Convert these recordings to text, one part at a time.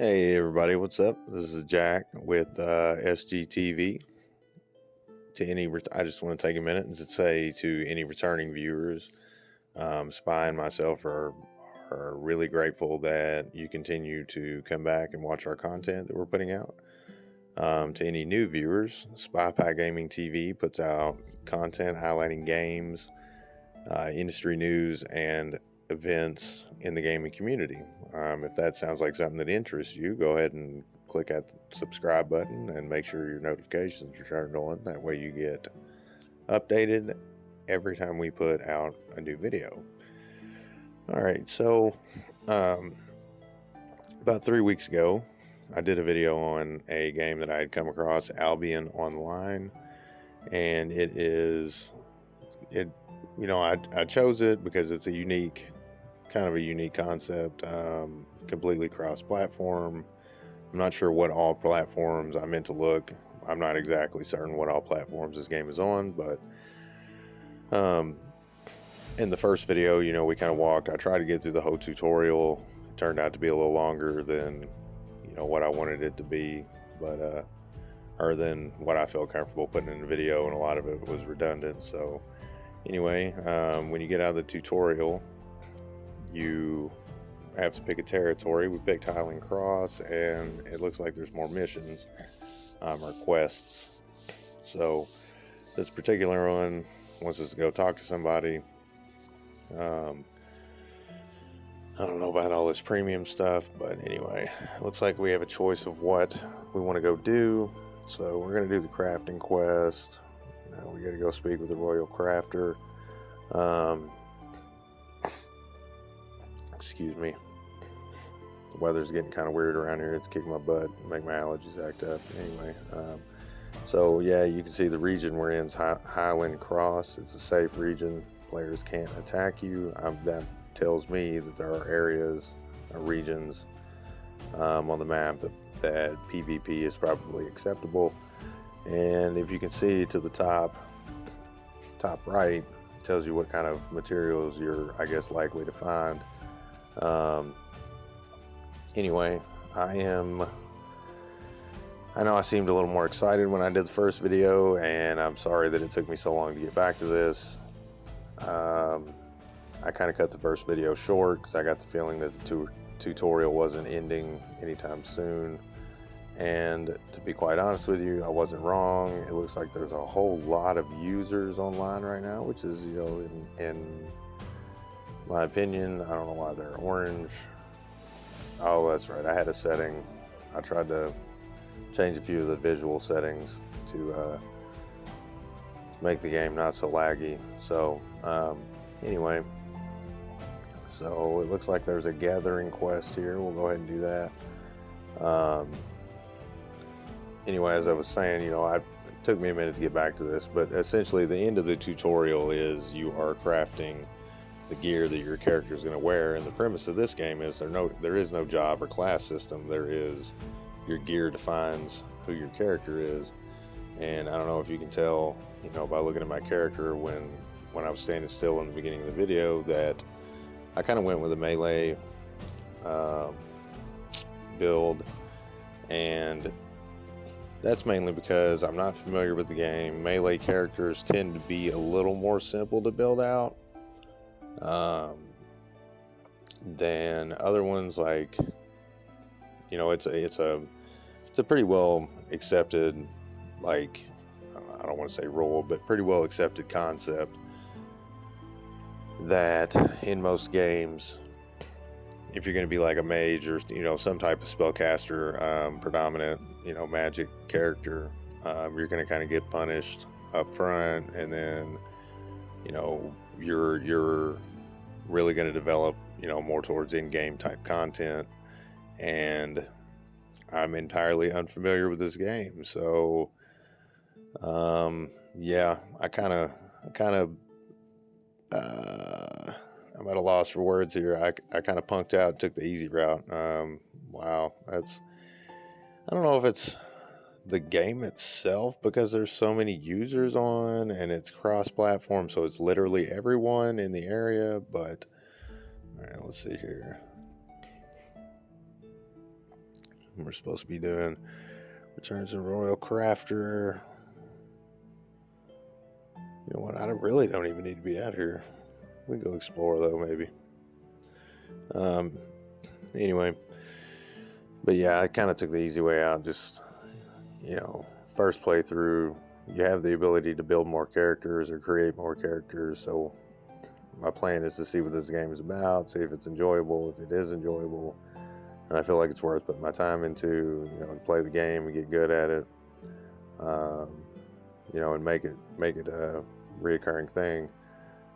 Hey everybody, what's up? This is Jack with SGTV. I just want to take a minute and say to any returning viewers, Spy and myself are really grateful that you continue to come back and watch our content that we're putting out. To any new viewers, Spy Pie Gaming TV puts out content highlighting games, industry news, and events in the gaming community. If that sounds like something that interests you, go ahead and click that subscribe button and make sure your notifications are turned on. That way you get updated every time we put out a new video. All right, so about 3 weeks ago, I did a video on a game that I had come across, Albion Online, and I chose it because it's kind of a unique concept, completely cross-platform. I'm not sure what all platforms I meant to look. I'm not exactly certain what all platforms this game is on, but in the first video, we kind of I tried to get through the whole tutorial. It turned out to be a little longer than, what I wanted it to be, but or than what I felt comfortable putting in the video, and a lot of it was redundant. So anyway, when you get out of the tutorial, you have to pick a territory. We picked Highland Cross, and it looks like there's more missions or quests. So this particular one wants us to go talk to somebody. I don't know about all this premium stuff, but anyway, it looks like we have a choice of what we want to go do. So we're going to do the crafting quest. Now we got to go speak with the Royal Crafter. Excuse me. The weather's getting kind of weird around here. It's kicking my butt, make my allergies act up. Anyway, so yeah, you can see the region we're in is Highland Cross. It's a safe region. Players can't attack you. That tells me that there are areas or regions on the map that PvP is probably acceptable. And if you can see to the top right, it tells you what kind of materials you're, I guess, likely to find. Anyway, I know I seemed a little more excited when I did the first video, and I'm sorry that it took me so long to get back to this. I kind of cut the first video short because I got the feeling that the tutorial wasn't ending anytime soon. And to be quite honest with you, I wasn't wrong. It looks like there's a whole lot of users online right now, which is, in my opinion, I don't know why they're orange. Oh, that's right. I had a setting. I tried to change a few of the visual settings to make the game not so laggy. So anyway, so it looks like there's a gathering quest here. We'll go ahead and do that. Anyway, as I was saying, it took me a minute to get back to this, but essentially the end of the tutorial is you are crafting the gear that your character is going to wear, and the premise of this game is there is no job or class system. There is your gear defines who your character is. And I don't know if you can tell, by looking at my character when I was standing still in the beginning of the video, that I kind of went with a melee build, and that's mainly because I'm not familiar with the game. Melee characters tend to be a little more simple to build out than other ones. Like, it's a pretty well accepted, like, I don't want to say rule, but pretty well accepted concept that in most games, if you're going to be like a mage or some type of spellcaster, predominant magic character, you're going to kind of get punished up front, and then you're really going to develop more towards in-game type content. And I'm entirely unfamiliar with this game, so yeah, I'm at a loss for words here. I kind of punked out, took the easy route. Wow, I don't know if it's the game itself, because there's so many users on and it's cross-platform, so it's literally everyone in the area. But all right, let's see here. We're supposed to be doing Returns of Royal Crafter. You know what? I really don't even need to be out here. We can go explore though, maybe. Anyway, but yeah, I kind of took the easy way out. Just, first playthrough, you have the ability to build more characters or create more characters. So my plan is to see what this game is about, see if it's enjoyable. If it is enjoyable, and I feel like it's worth putting my time into, to play the game and get good at it, and make it a reoccurring thing,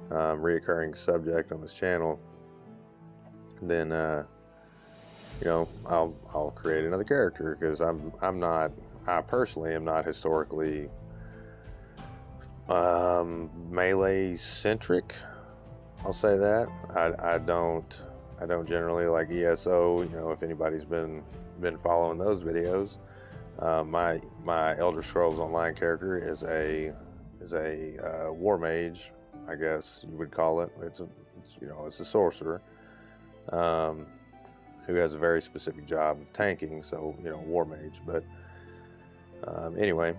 reoccurring subject on this channel, then I'll create another character, because I personally am not historically melee centric. I'll say that. I don't generally like ESO. If anybody's been following those videos, my Elder Scrolls Online character is a war mage, I guess you would call it. It's a sorcerer, who has a very specific job of tanking. So war mage. But anyway,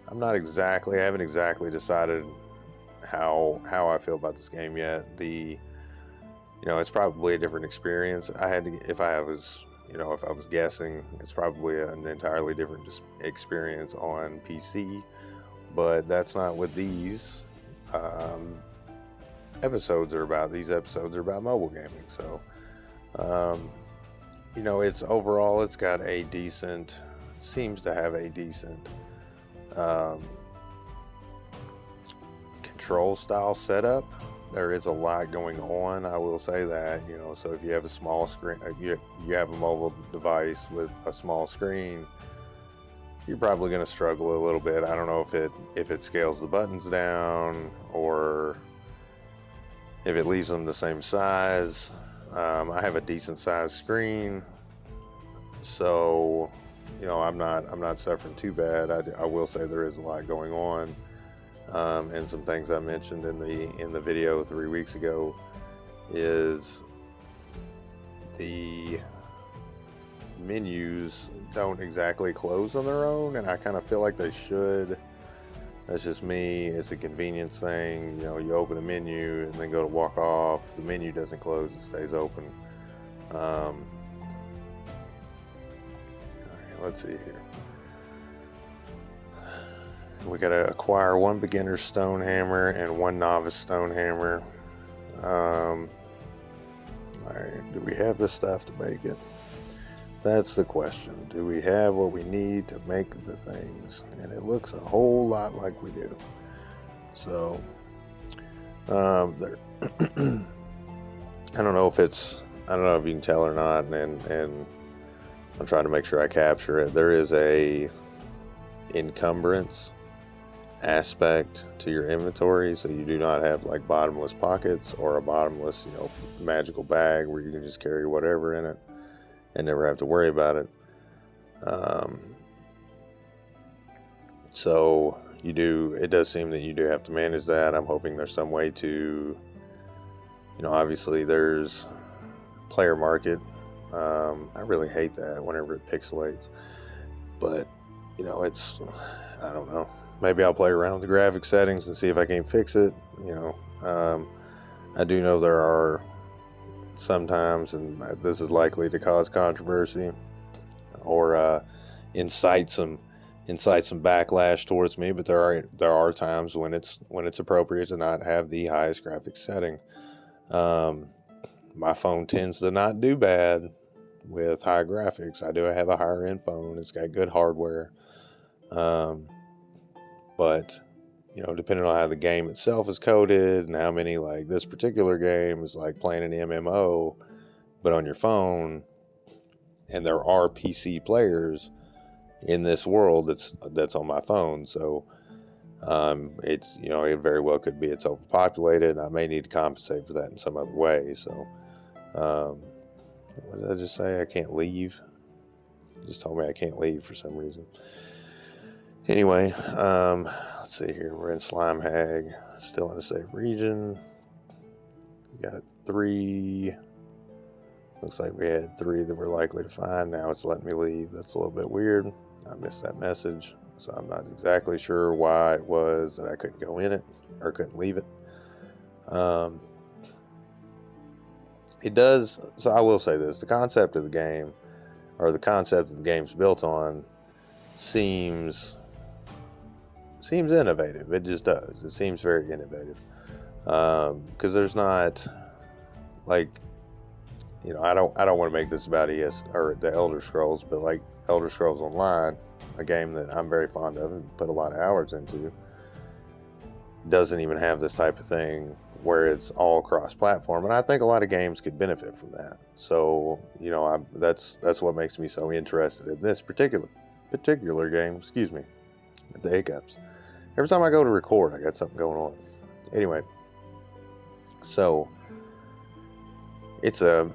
I haven't exactly decided how I feel about this game yet. It's probably a different experience. If I was guessing, it's probably an entirely different experience on PC, but that's not what these episodes are about. These episodes are about mobile gaming. So, seems to have a decent control style setup. There is a lot going on, I will say that. So if you have a small screen, you have a mobile device with a small screen, you're probably going to struggle a little bit. I don't know if it scales the buttons down, or if it leaves them the same size. I have a decent sized screen, so I'm not suffering too bad. I will say there is a lot going on. And some things I mentioned in the video 3 weeks ago is the menus don't exactly close on their own, and I kind of feel like they should. That's just me. It's a convenience thing. You open a menu and then go to walk off. The menu doesn't close; it stays open. All right, let's see here. We gotta acquire 1 beginner stone hammer and 1 novice stone hammer. Alright, do we have the stuff to make it? That's the question. Do we have what we need to make the things? And it looks a whole lot like we do. So, I don't know if you can tell or not, and I'm trying to make sure I capture it. There is a encumbrance aspect to your inventory, so you do not have like bottomless pockets or a bottomless magical bag where you can just carry whatever in it and never have to worry about it. So it does seem that you do have to manage that. I'm hoping there's some way to, obviously there's player market. I really hate that whenever it pixelates, but I don't know. Maybe I'll play around with the graphic settings and see if I can fix it. I do know there are sometimes, and this is likely to cause controversy or incite some backlash towards me. But there are times when it's appropriate to not have the highest graphics setting. My phone tends to not do bad with high graphics. I do have a higher end phone. It's got good hardware. But depending on how the game itself is coded and how many, like this particular game is like playing an MMO, but on your phone, and there are PC players in this world that's on my phone. So it's it very well could be it's overpopulated, and I may need to compensate for that in some other way. So what did I just say? I can't leave. It just told me I can't leave for some reason. Anyway, let's see here. We're in Slime Hag, still in a safe region. We got 3 Looks like we had 3 that we're likely to find. Now it's letting me leave. That's a little bit weird. I missed that message, so I'm not exactly sure why it was that I couldn't go in it or couldn't leave it. It does. So I will say this: the concept of the game, or the concept that the game's built on, seems innovative. It just does. It seems very innovative. Because there's not, like, I don't want to make this about or the Elder Scrolls, but like Elder Scrolls Online, a game that I'm very fond of and put a lot of hours into, doesn't even have this type of thing where it's all cross-platform, and I think a lot of games could benefit from that. So that's what makes me so interested in this particular game. Excuse me, the hiccups. Every time I go to record, I got something going on. Anyway, so it's an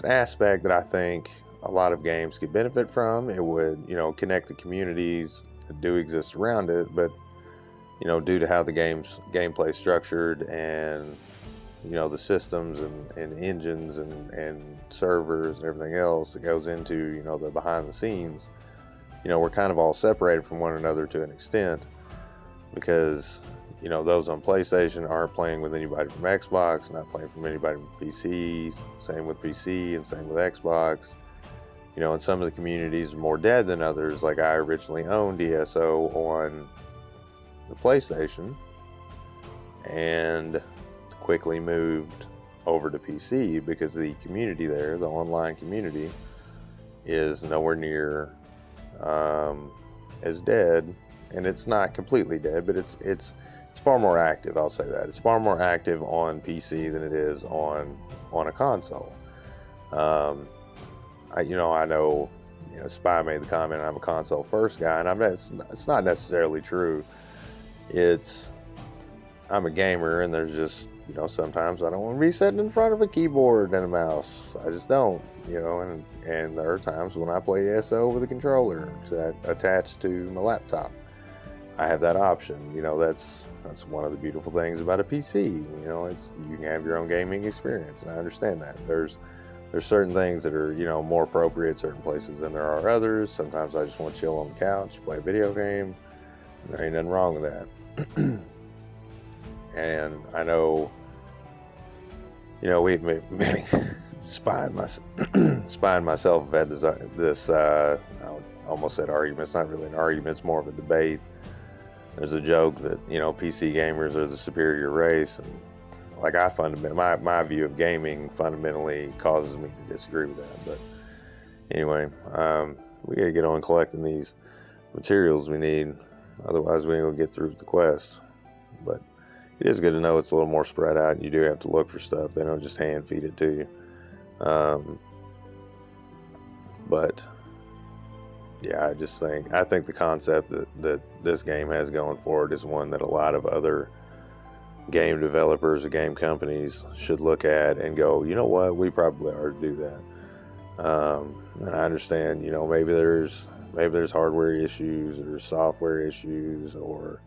aspect that I think a lot of games could benefit from. It would, connect the communities that do exist around it, but due to how the gameplay is structured, and the systems and engines and servers and everything else that goes into the behind the scenes, we're kind of all separated from one another to an extent, because those on PlayStation aren't playing with anybody from Xbox, not playing from anybody from PC, same with PC and same with Xbox. And some of the communities are more dead than others. Like, I originally owned DSO on the PlayStation and quickly moved over to PC because the community there, the online community, is nowhere near as dead. And it's not completely dead, but it's far more active. I'll say that it's far more active on PC than it is on a console. I know Spy made the comment, I'm a console first guy, and it's not necessarily true. I'm a gamer, and there's just sometimes I don't want to be sitting in front of a keyboard and a mouse. I just don't, and there are times when I play ESO with a controller attached to my laptop. I have that option. That's one of the beautiful things about a PC. You can have your own gaming experience, and I understand that. There's certain things that are more appropriate certain places than there are others. Sometimes I just want to chill on the couch, play a video game, and there ain't nothing wrong with that. And I know, we maybe Spy and myself have had this I almost said argument. It's not really an argument, it's more of a debate. There's a joke that PC gamers are the superior race, and like my view of gaming fundamentally causes me to disagree with that. But anyway, we gotta get on collecting these materials we need, otherwise we ain't gonna get through the quest. But it is good to know it's a little more spread out. You do have to look for stuff. They don't just hand feed it to you. But yeah, I think the concept that this game has going for it is one that a lot of other game developers or game companies should look at and go, you know what, we probably ought to do that. And I understand, maybe there's hardware issues or software issues or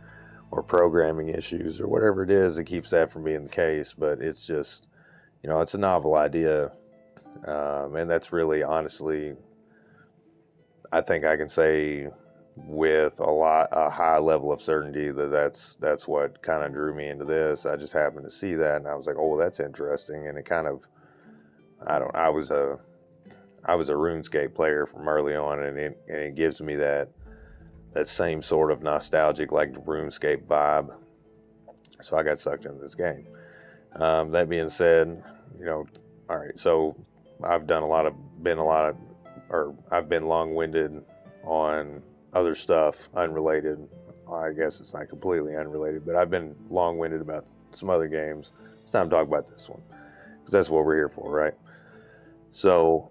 programming issues or whatever it is that keeps that from being the case. But it's just, it's a novel idea, and that's really, honestly, I think I can say with a high level of certainty that's what kind of drew me into this. I just happened to see that, and I was like, oh, that's interesting. And it kind of, I was a RuneScape player from early on, and it gives me that same sort of nostalgic, like, RuneScape vibe. So I got sucked into this game. That being said, all right, so I've been long-winded on other stuff unrelated. I guess it's not completely unrelated, but I've been long-winded about some other games. It's time to talk about this one, because that's what we're here for, right? So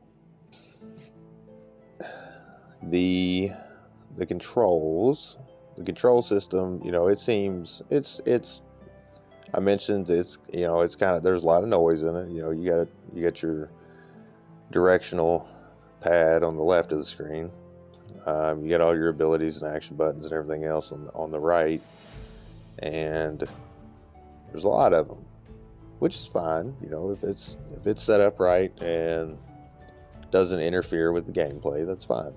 the control system, it seems I mentioned it's kind of, there's a lot of noise in it. You got your directional pad on the left of the screen. You got all your abilities and action buttons and everything else on the right, and there's a lot of them. which is fine. You know, if it's set up right and doesn't interfere with the gameplay, that's fine.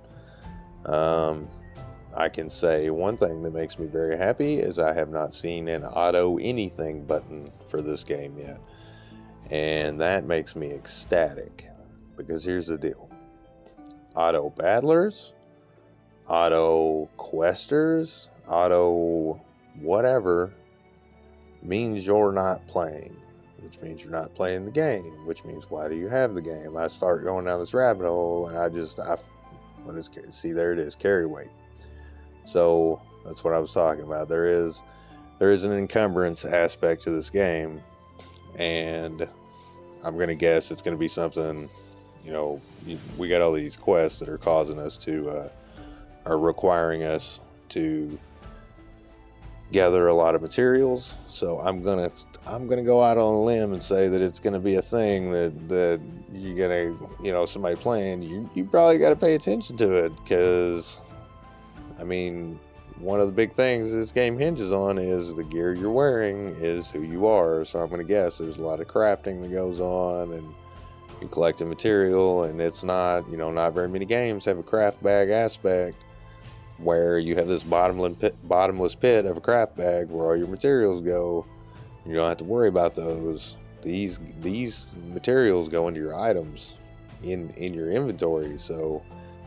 I can say one thing that makes me very happy is I have not seen an auto anything button for this game yet. And that makes me ecstatic, because here's the deal. Auto battlers, auto questers, auto whatever means you're not playing, which means you're not playing the game, which means why do you have the game? I start going down this rabbit hole and see, there it is, carry weight. So that's what I was talking about. There is an encumbrance aspect to this game, and I'm going to guess it's going to be something, you know, we got all these quests that are causing us to, are requiring us to gather a lot of materials. So I'm gonna go out on a limb and say that it's gonna be a thing that you're gonna, you know, somebody playing, you probably got to pay attention to it, because I mean, one of the big things this game hinges on is the gear you're wearing is who you are. So I'm gonna guess there's a lot of crafting that goes on, and you collecting material, and it's not, you know, not very many games have a craft bag aspect where you have this bottomless pit of a craft bag where all your materials go. You don't have to worry about those. These materials go into your items in your inventory, so,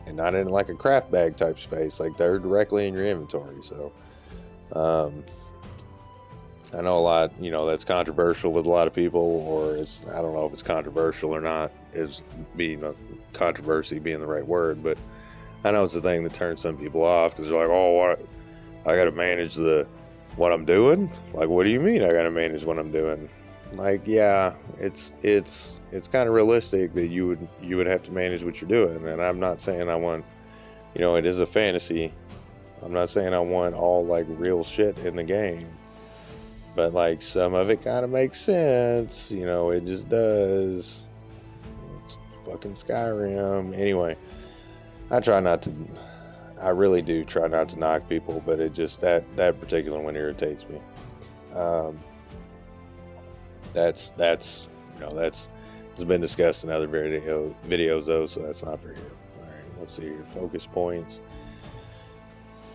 and not in like a craft bag type space, like they're directly in your inventory. So I know a lot, you know, that's controversial with a lot of people, or it's, I don't know if it's controversial or not, is being a controversy being the right word, but I know it's a thing that turns some people off, because they're like, oh, I got to manage what I'm doing. Like, what do you mean I got to manage what I'm doing? Like, yeah, it's kind of realistic that you would have to manage what you're doing. And I'm not saying I want, you know, it is a fantasy. I'm not saying I want all like real shit in the game, but like some of it kind of makes sense. You know, it just does. It's fucking Skyrim. Anyway. I really do try not to knock people, but it just, that particular one irritates me. That's you know, it's been discussed in other videos though, so that's not for here. All right, let's see here. Focus points.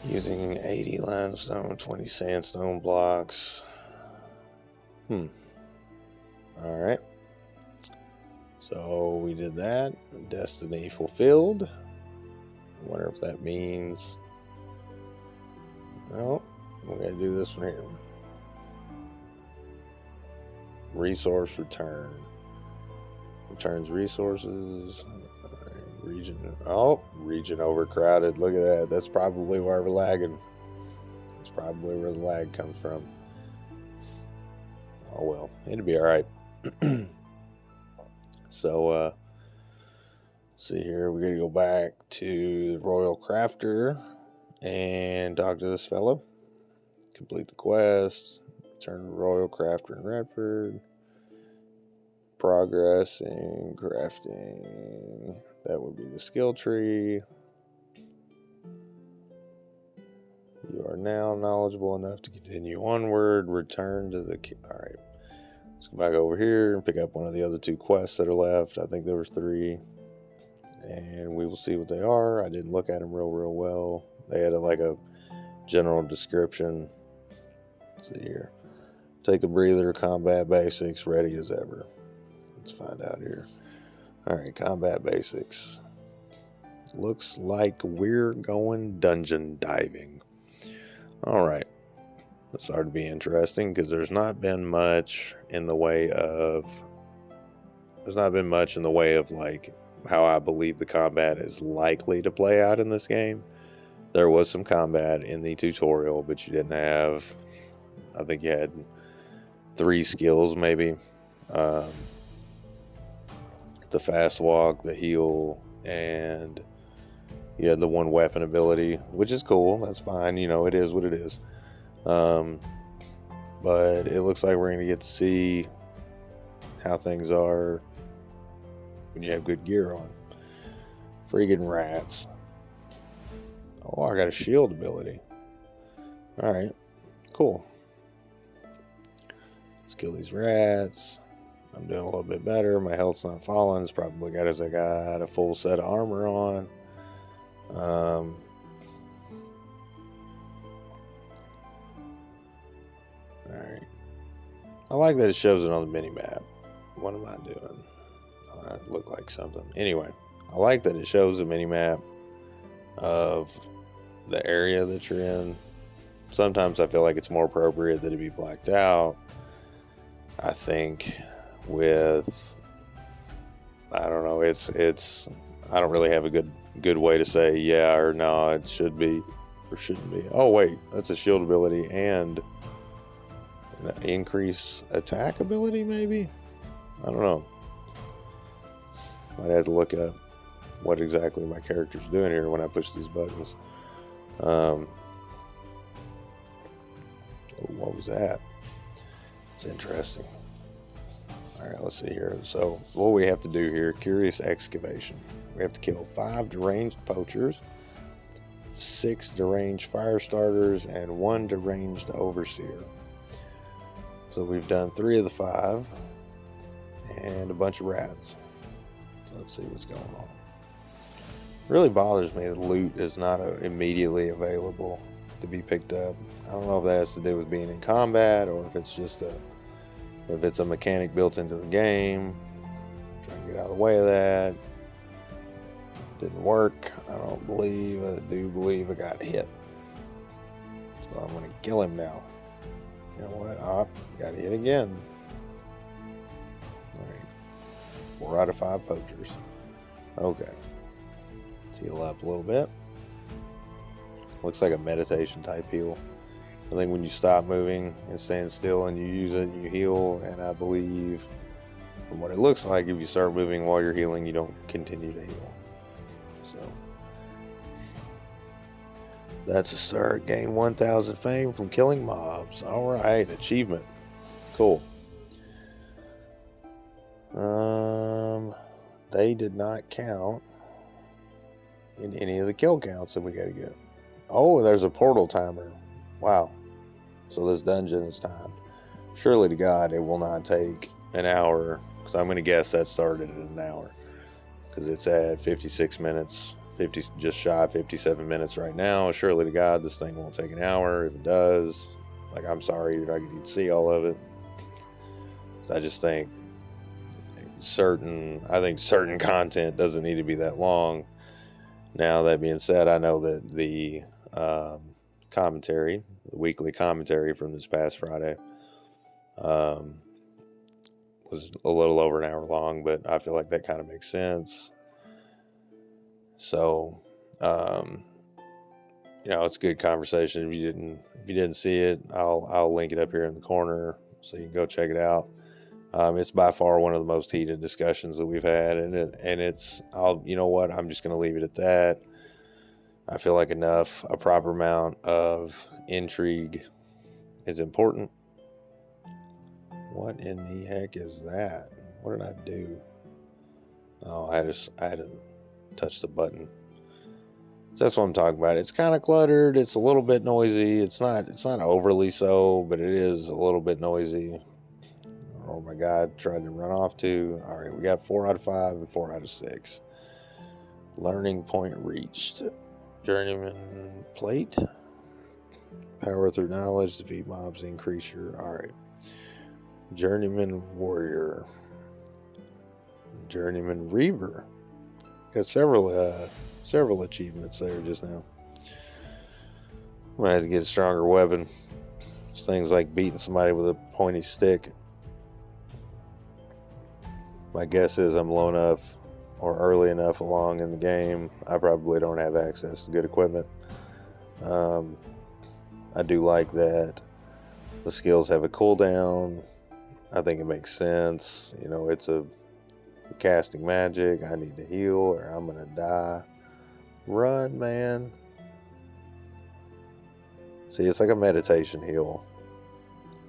Using 80 limestone, 20 sandstone blocks. All right. So we did that. Destiny fulfilled. I wonder if that means, well, we're going to do this one here. Resource return. Returns resources. Region overcrowded. Look at that. That's probably where we're lagging. That's probably where the lag comes from. Oh well, it'll be all right. So, let's see here. We're going to go back to the Royal Crafter and talk to this fellow. Complete the quest. Return to Royal Crafter in Redford. Progress in crafting. That would be the skill tree. You are now knowledgeable enough to continue onward. Return to the... Alright. Let's go back over here and pick up one of the other 2 quests that are left. I think there were 3. And we will see what they are. I didn't look at them real well. They had a general description. Let's see here. Take a breather. Combat basics. Ready as ever. Let's find out here. Alright, combat basics. Looks like we're going dungeon diving. Alright. That started to be interesting, because there's not been much in the way of like how I believe the combat is likely to play out in this game. There was some combat in the tutorial, but you didn't have, I think you had 3 skills maybe. The fast walk, the heal, and you had the 1 weapon ability, which is cool. That's fine. You know, it is what it is. But it looks like we're going to get to see how things are when you have good gear on. Friggin' rats. Oh, I got a shield ability. Alright, cool. Let's kill these rats. I'm doing a little bit better. My health's not falling. It's probably got as I got a full set of armor on. Alright. I like that it shows it on the mini-map. What am I doing? I look like something. Anyway, I like that it shows a mini-map of the area that you're in. Sometimes I feel like it's more appropriate that it be blacked out. I think with, I don't know, it's I don't really have a good way to say yeah or no, it should be or shouldn't be. Oh wait, that's a shield ability and an increase attack ability maybe? I don't know. Might have to look up what exactly my character's doing here when I push these buttons. What was that? It's interesting. Alright, let's see here. So what we have to do here, curious excavation. We have to kill 5 deranged poachers, 6 deranged fire starters, and 1 deranged overseer. So we've done 3 of the 5 and a bunch of rats. So let's see what's going on. It really bothers me that loot is not immediately available to be picked up. I don't know if that has to do with being in combat or if it's just if it's a mechanic built into the game. I'm trying to get out of the way of that. Didn't work. I do believe I got hit. So I'm going to kill him now. You know what? Got hit again. Alright. 4 out of 5 poachers. Okay. Let's heal up a little bit. Looks like a meditation type heal. I think when you stop moving and stand still and you use it, you heal. And I believe, from what it looks like, if you start moving while you're healing, you don't continue to heal. So that's a start. Gain 1,000 fame from killing mobs. Alright, achievement. Cool. They did not count in any of the kill counts that we gotta get. Oh, there's a portal timer. Wow. So this dungeon is timed. Surely to God, it will not take an hour, because I'm going to guess that started in an hour, because it's at 56 minutes, just shy of 57 minutes right now. Surely to God, this thing won't take an hour. If it does, like, I'm sorry, you're not going to see all of it. I just think certain content doesn't need to be that long. Now, that being said, I know that the commentary, the weekly commentary from this past Friday, was a little over an hour long, but I feel like that kind of makes sense. So, it's a good conversation. If you didn't see it, I'll link it up here in the corner so you can go check it out. It's by far one of the most heated discussions that we've had, and you know what? I'm just going to leave it at that. I feel like a proper amount of intrigue is important. What in the heck is that? What did I do? Oh, I had to touch the button. So that's what I'm talking about. It's kind of cluttered. It's a little bit noisy. It's not overly so, but it is a little bit noisy. Oh my God, tried to run off too. All right, we got 4 out of 5 and 4 out of 6. Learning point reached. Journeyman plate. Power through knowledge. Defeat mobs. Increase your... Alright. Journeyman warrior. Journeyman reaver. Got several achievements there just now. I'm gonna have to get a stronger weapon. It's things like beating somebody with a pointy stick. My guess is I'm low enough or early enough along in the game, I probably don't have access to good equipment. I do like that the skills have a cooldown. I think it makes sense. It's a casting magic. I need to heal or I'm gonna die. Run, man. See, it's like a meditation heal.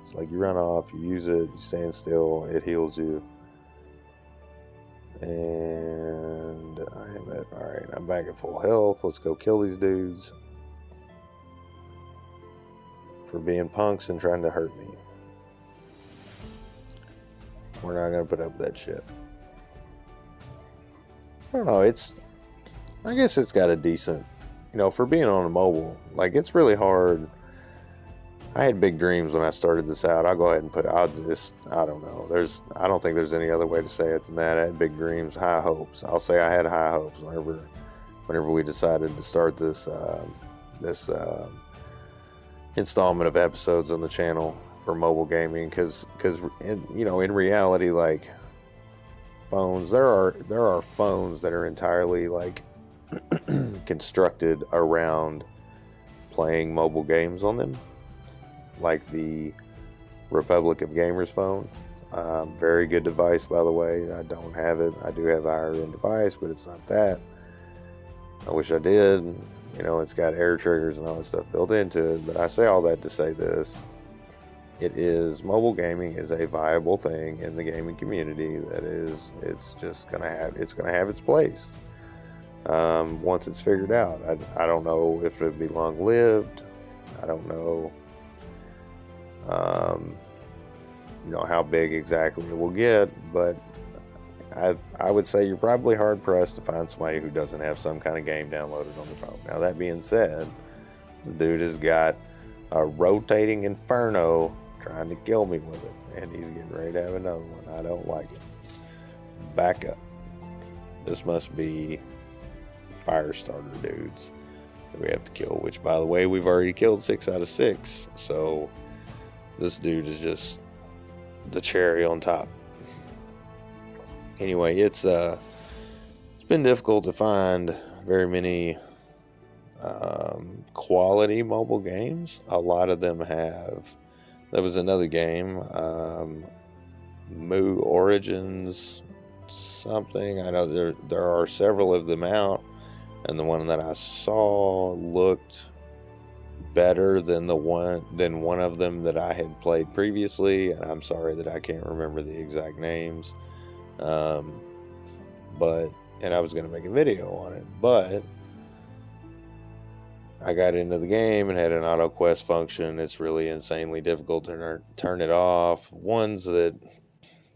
It's like you run off, you use it, you stand still, it heals you. And alright, I'm back at full health. Let's go kill these dudes for being punks and trying to hurt me. We're not going to put up with that shit. I don't know. I guess it's got a decent, for being on a mobile, like, it's really hard. I had big dreams when I started this out. I'll go ahead and I don't know. I don't think there's any other way to say it than that. I had big dreams, high hopes. I'll say I had high hopes whenever we decided to start this installment of episodes on the channel for mobile gaming, because in reality, like, phones, there are phones that are entirely, like, constructed around playing mobile games on them, like the Republic of Gamers phone. Very good device, by the way. I don't have it. I do have a higher end device, but it's not that. I wish I did. It's got air triggers and all that stuff built into it. But I say all that to say this: mobile gaming is a viable thing in the gaming community. It's gonna have its place once it's figured out. I don't know if it'll be long lived. I don't know how big exactly it will get, but I would say you're probably hard pressed to find somebody who doesn't have some kind of game downloaded on the phone. Now, that being said, the dude has got a rotating inferno trying to kill me with it, and he's getting ready to have another one. I don't like it. Back up. This must be fire starter dudes that we have to kill, which, by the way, we've already killed 6 out of 6, so this dude is just the cherry on top. Anyway, it's been difficult to find very many quality mobile games. A lot of them have. There was another game, Moo Origins something. I know there are several of them out, and the one that I saw looked better than one of them that I had played previously, and I'm sorry that I can't remember the exact names. And I was going to make a video on it, but I got into the game and had an auto quest function. It's really insanely difficult to turn it off. Ones that,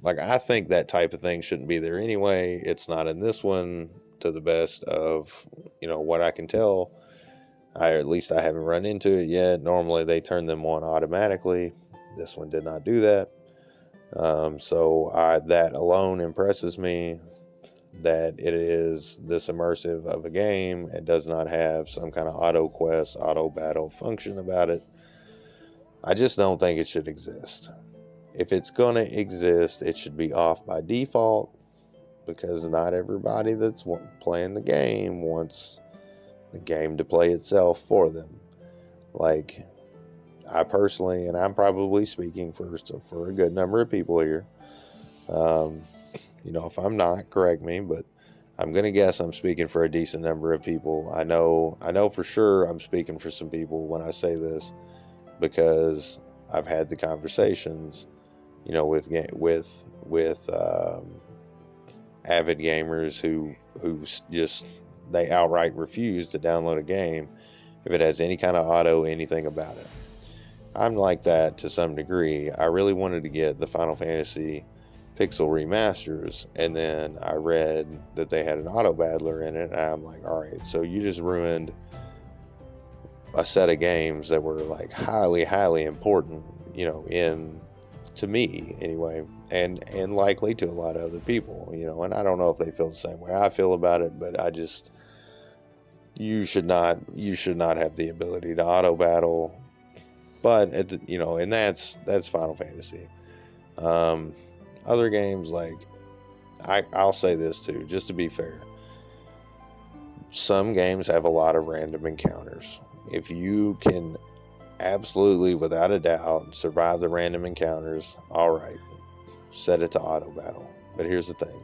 like, I think that type of thing shouldn't be there anyway. It's not in this one, to the best of what I can tell. At least I haven't run into it yet. Normally they turn them on automatically. This one did not do that. So that alone impresses me, that it is this immersive of a game. It does not have some kind of auto quest, auto battle function about it. I just don't think it should exist. If it's going to exist, it should be off by default, because not everybody that's playing the game wants the game to play itself for them. Like, I personally, and I'm probably speaking for a good number of people here, if I'm not, correct me, but I'm going to guess I'm speaking for a decent number of people. I know for sure I'm speaking for some people when I say this, because I've had the conversations, with avid gamers who just, they outright refuse to download a game if it has any kind of auto anything about it. I'm like that to some degree. I really wanted to get the Final Fantasy Pixel remasters, and then I read that they had an auto battler in it, and I'm like, all right, so you just ruined a set of games that were, like, highly, highly important, to me anyway, and likely to a lot of other people, and I don't know if they feel the same way I feel about it, but I just, you should not have the ability to auto battle. But and that's Final Fantasy. Other games, like, I'll say this too, just to be fair. Some games have a lot of random encounters. If you can absolutely, without a doubt, survive the random encounters, all right, set it to auto battle. But here's the thing: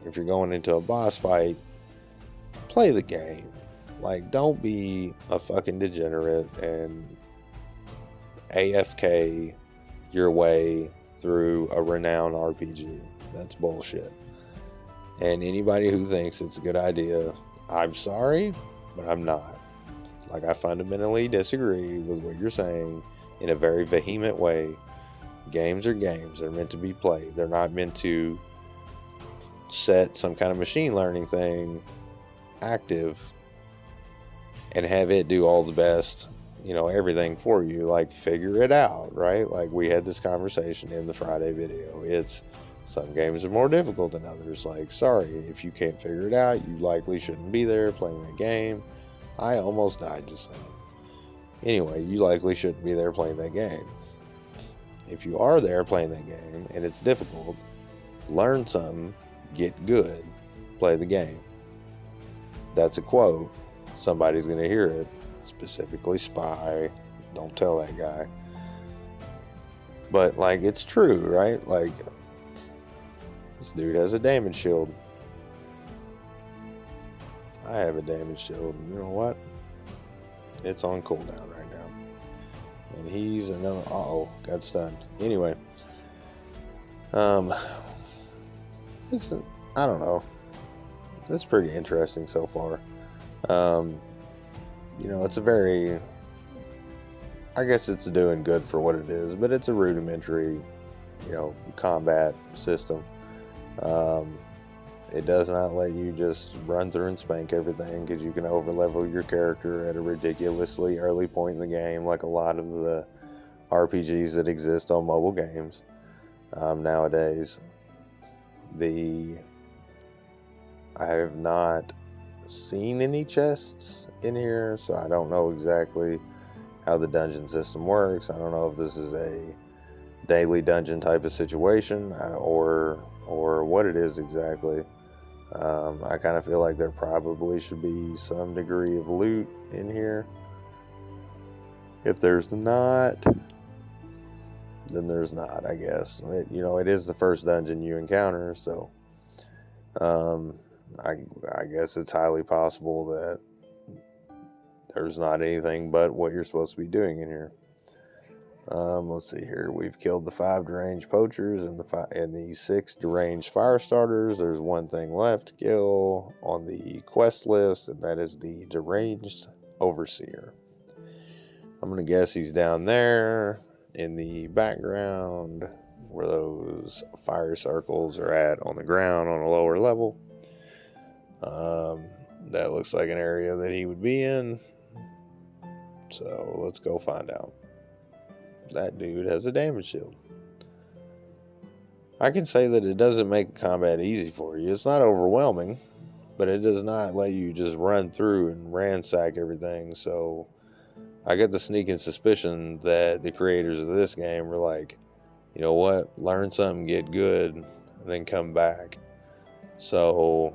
if you're going into a boss fight, play the game. Like, don't be a fucking degenerate and AFK your way through a renowned RPG. That's bullshit. And anybody who thinks it's a good idea, I'm sorry, but I'm not. Like, I fundamentally disagree with what you're saying in a very vehement way, Games are games. They're meant to be played. They're not meant to set some kind of machine learning thing active and have it do all the best, everything for you. Like, figure it out, right? Like, we had this conversation in the Friday video. It's some games are more difficult than others. Like, sorry, if you can't figure it out, you likely shouldn't be there playing that game. I almost died just now. Anyway, you likely shouldn't be there playing that game. If you are there playing that game and it's difficult, learn something, get good, play the game. That's a quote. Somebody's going to hear it. Specifically Spy. Don't tell that guy. But, like, it's true, right? Like, this dude has a damage shield. I have a damage shield. You know what? It's on cooldown right now. And he's another... Uh-oh. Got stunned. Anyway. It's... I don't know. It's pretty interesting so far. It's a very... I guess it's doing good for what it is, but it's a rudimentary, combat system. It does not let you just run through and spank everything, because you can overlevel your character at a ridiculously early point in the game, like a lot of the RPGs that exist on mobile games nowadays. I have not seen any chests in here, so I don't know exactly how the dungeon system works. I don't know if this is a daily dungeon type of situation or what it is exactly. I kind of feel like there probably should be some degree of loot in here. If there's not, then there's not, I guess. It is the first dungeon you encounter, so I guess it's highly possible that there's not anything but what you're supposed to be doing in here. Let's see here. We've killed the 5 deranged poachers and the 6 deranged fire starters. There's one thing left to kill on the quest list, and that is the deranged overseer. I'm going to guess he's down there in the background where those fire circles are at on the ground on a lower level. That looks like an area that he would be in. So let's go find out. That dude has a damage shield. I can say that it doesn't make the combat easy for you. It's not overwhelming, but it does not let you just run through and ransack everything. So I get the sneaking suspicion that the creators of this game were like, you know what, learn something, get good, and then come back. So,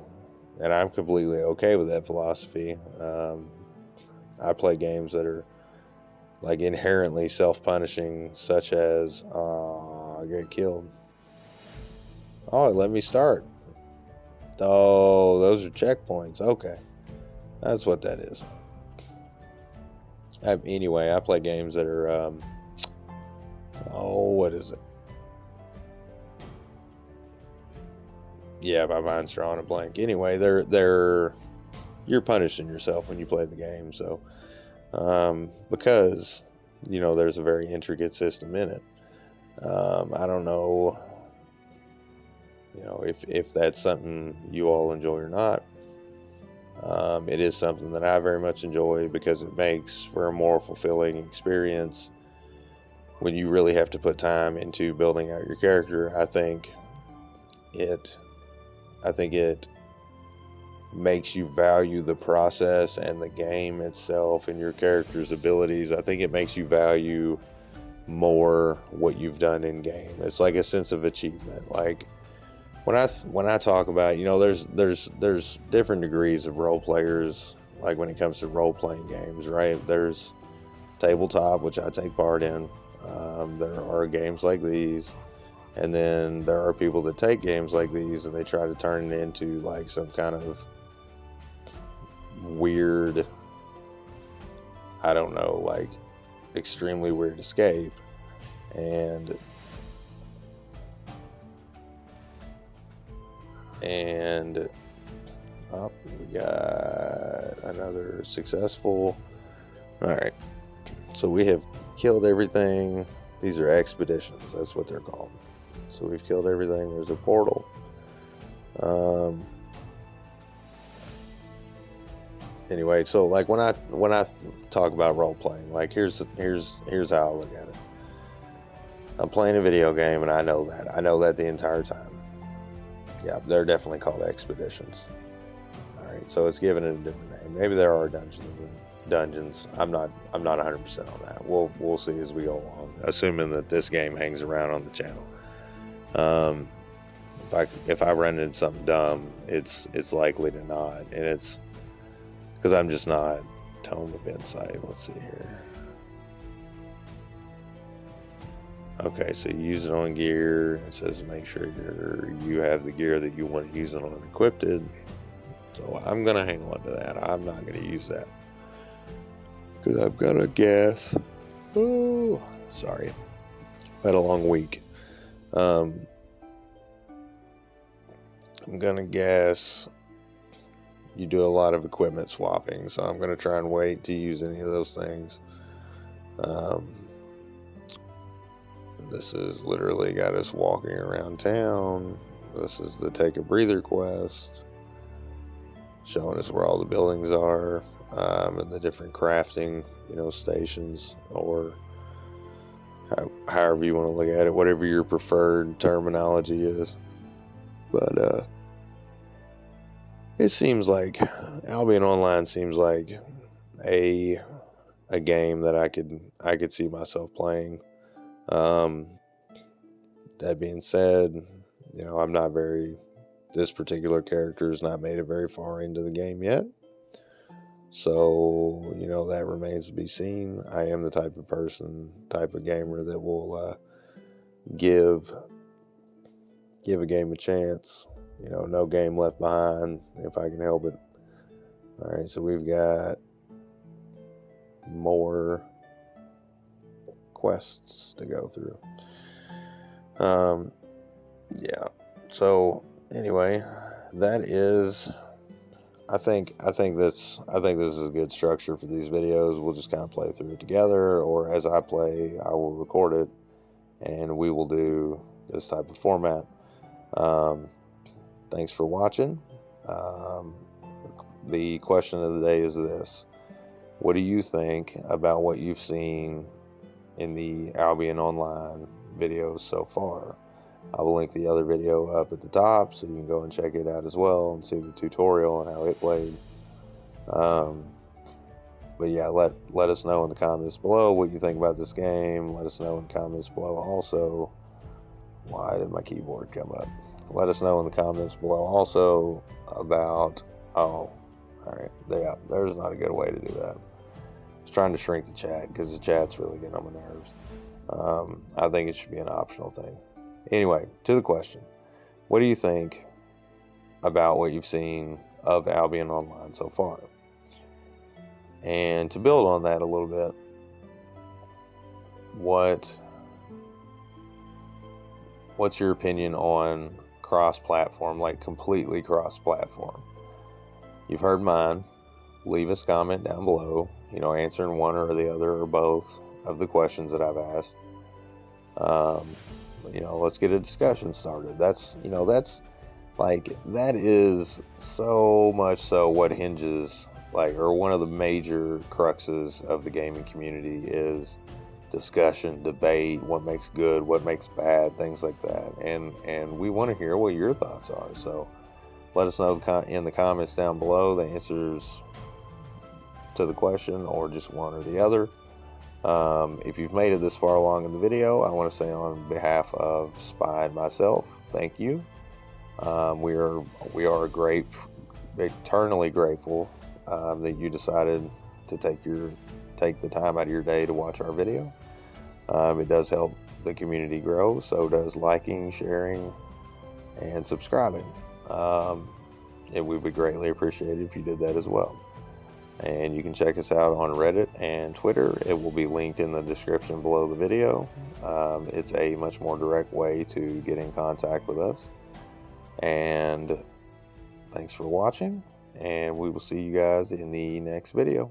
and I'm completely okay with that philosophy. I play games that are like inherently self-punishing, such as I get killed. Oh, it let me start. Oh, those are checkpoints. Okay, that's what that is. Anyway, I play games that are what is it? Yeah, my mind's drawing a blank. Anyway, you're punishing yourself when you play the game. So because there's a very intricate system in it. I don't know if that's something you all enjoy or not. It is something that I very much enjoy because it makes for a more fulfilling experience when you really have to put time into building out your character. I think it makes you value the process and the game itself and your character's abilities. I think it makes you value more what you've done in game. It's like a sense of achievement. Like when I talk about, there's different degrees of role players. Like when it comes to role playing games, right? There's tabletop, which I take part in. There are games like these. And then there are people that take games like these and they try to turn it into like some kind of weird, I don't know, like extremely weird escape. And we got another successful. All right, so we have killed everything. These are expeditions. That's what they're called. So we've killed everything. There's a portal. Anyway, so like when I talk about role playing, like here's how I look at it. I'm playing a video game, and I know that the entire time. Yeah, they're definitely called expeditions. All right, so it's given it a different name. Maybe there are dungeons. I'm not 100% on that. We'll see as we go along, assuming that this game hangs around on the channel. If I run into something dumb, it's likely to not, and it's because I'm just not Tome of Insight. Let's see here. Okay, so you use it on gear. It says make sure you have the gear that you want to use it on equipped. So I'm gonna hang on to that. I'm not gonna use that because I'm gonna guess. Oh, sorry. Had a long week. I'm gonna guess you do a lot of equipment swapping, so I'm gonna try and wait to use any of those things. This has literally got us walking around town. This is the Take a Breather quest, showing us where all the buildings are, and the different crafting, stations, or however you want to look at it, whatever your preferred terminology is. But it seems like Albion Online seems like a game that I could see myself playing. That being said, this particular character has not made it very far into the game yet. So, that remains to be seen. I am the type of gamer that will give a game a chance. No game left behind if I can help it. All right, so we've got more quests to go through. Yeah. So anyway, that is. I think this is a good structure for these videos. We'll just kind of play through it together, or as I play, I will record it, and we will do this type of format. Thanks for watching. The question of the day is this: what do you think about what you've seen in the Albion Online videos so far? I will link the other video up at the top so you can go and check it out as well and see the tutorial and how it played. But yeah, let us know in the comments below what you think about this game. Let us know in the comments below also. Why did my keyboard come up? Let us know in the comments below also about, all right, there's not a good way to do that. I was trying to shrink the chat because the chat's really getting on my nerves. I think it should be an optional thing. Anyway, to the question, what do you think about what you've seen of Albion Online so far? And to build on that a little bit, what's your opinion on cross-platform, like completely cross-platform? You've heard mine. Leave us a comment down below, answering one or the other or both of the questions that I've asked. Let's get a discussion started. That is so much so what hinges, or one of the major cruxes of the gaming community is discussion, debate, what makes good, what makes bad, things like that. And we want to hear what your thoughts are. So let us know in the comments down below the answers to the question, or just one or the other. If you've made it this far along in the video, I want to say on behalf of Spy and myself, thank you. We are eternally grateful that you decided to take the time out of your day to watch our video. It does help the community grow, so does liking, sharing, and subscribing. It would be greatly appreciated if you did that as well. And you can check us out on Reddit and Twitter. It will be linked in the description below the video. It's a much more direct way to get in contact with us. And thanks for watching, and we will see you guys in the next video.